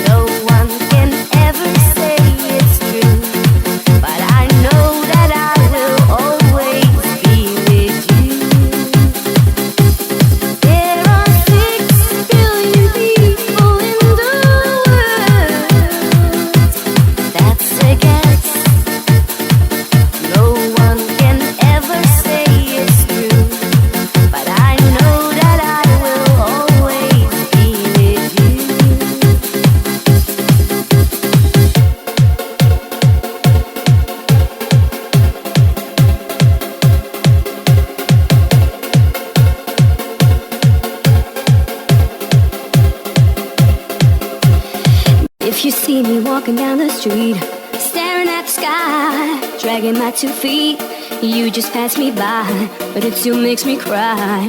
No one can ever say it's true. But I know that I will always be with you. There are 6 billion people in the world. That's a guess. No one can ever say it's true. But I know that I will always be with you. If you see me walking down the street, staring at the sky, dragging my 2 feet, you just pass me by, but it still makes me cry.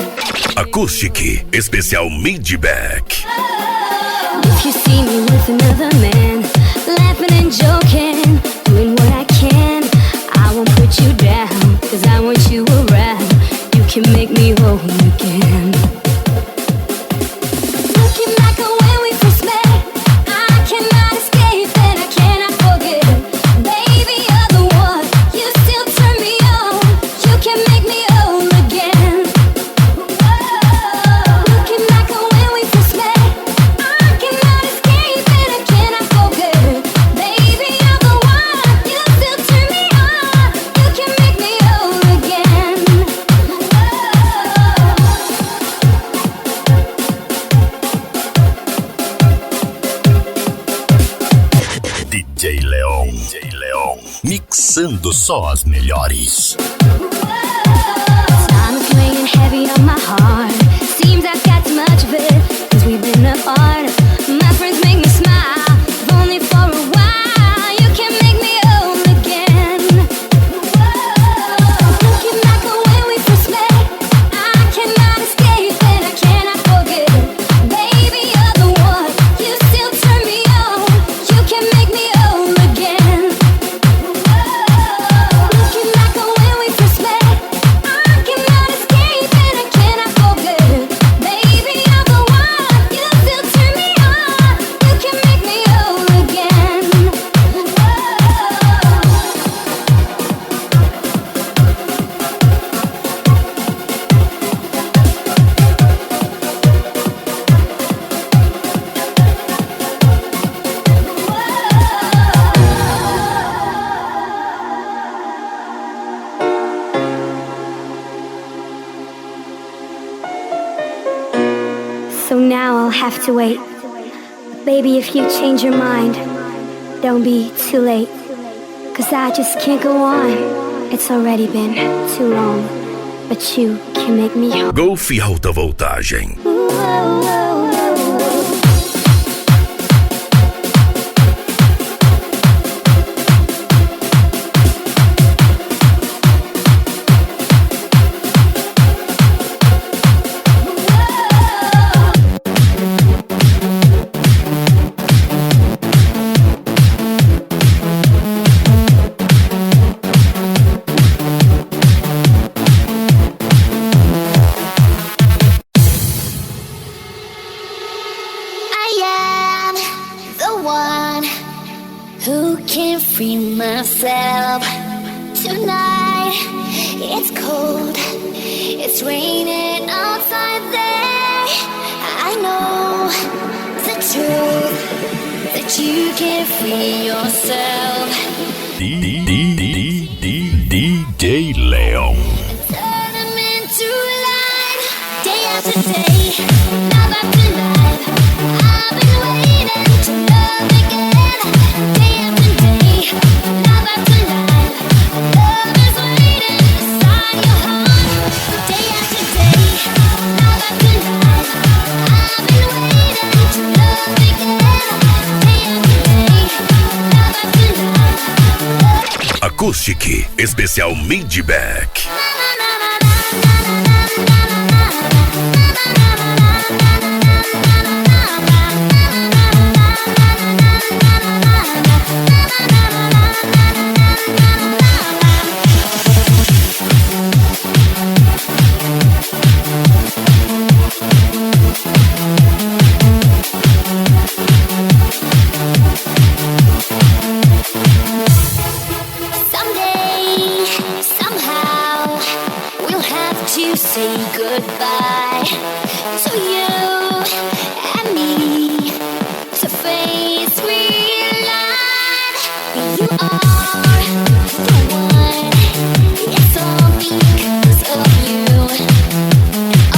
Acoustic Especial Midback. If you see me with another man, laughing and joking, doing what I can, I won't put you down, 'cause I want you around. You can make me whole again. Looking back at when we first met, I cannot escape and I cannot forget. Baby, you're the one, you still turn me on. You can make me whole again. Looking back at when we first met, I cannot escape and I cannot forget. Baby, you're the one, you still turn me on. You can make me whole again. Mixando só as melhores. Time's weighing heavy on my heart. Seems I've got too much of it, 'cause we've been apart. My friends make me smile, if only for a while. You can make me whole again. Looking back on when we first met, I cannot escape and I cannot forget. Baby, you're the one, you still turn me on. You can make me whole again. Looking back on when we first met, I cannot escape and I cannot forget. Baby, you're the one, you still turn me on. You can make me whole again. So now I'll have to wait. Baby, if you change your mind, don't be too late. 'Cause I just can't go on. It's already been too long. But you can make me whole. Golf Alta Voltagem. I am the one who can free myself. Tonight it's cold, it's raining outside there. I know the truth, that you can free yourself. DJ Leon. Turn them into light, day after day, night after night. I've been waiting to love again, day after day, night after night. Love is waiting inside your heart, day after day, night after night. I've been waiting to love again, day after day, night after night. Acoustic Especial Midback. Someday, somehow, we'll have to say goodbye to you and me, to face real life. You are the one, it's all because of you.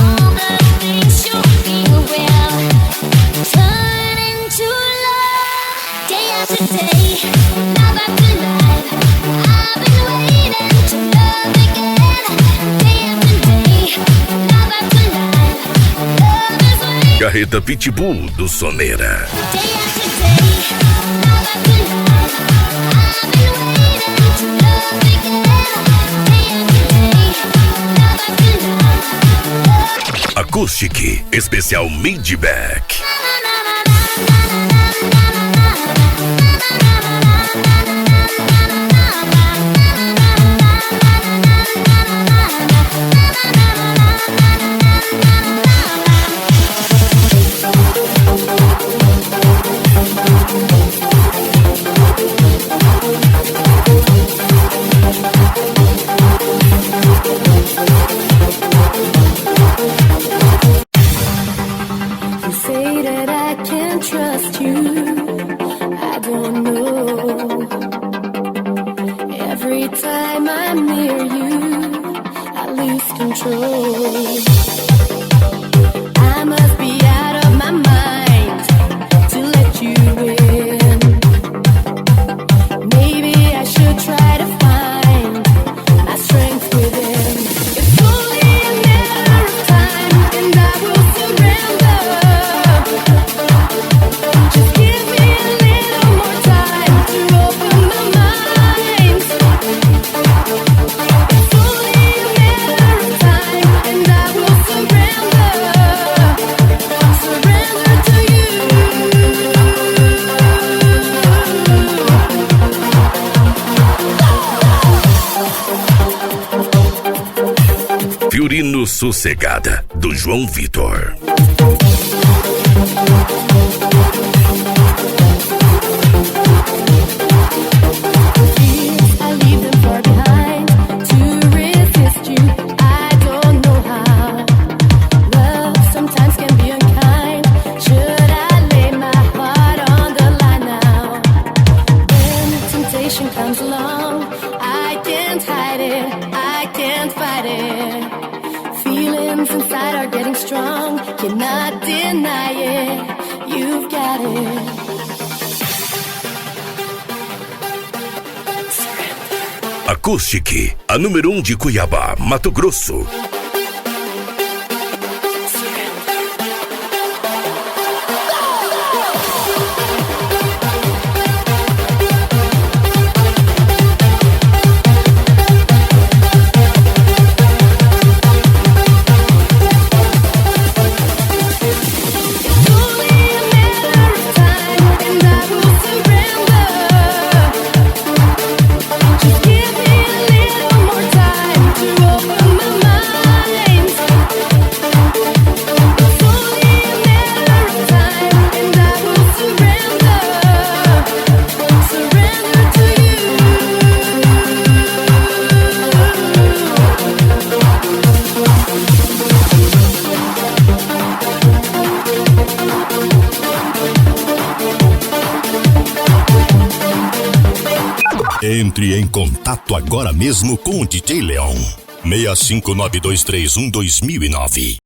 All the things you feel will turn into love, day after day, night after night. I've been waiting to love again, day after day, night after night. Love is waiting, Carreta Pitbull do Sonera. day after day, night after night. I've been waiting to love again, day after day, night after night. Acoustic Especial Midback. You say that I can trust you. I don't know. Every time I'm near you, I lose control. I must be out of my mind to let you in. Maybe I should try to Sossegada, do João Vitor. Comes along, I can't hide it, I can't fight it. Feelings inside are getting strong, cannot deny it, you've got it. Acoustic, a número 1 de Cuiabá, Mato Grosso. Entre em contato agora mesmo com o DJ Leão. 65923122009.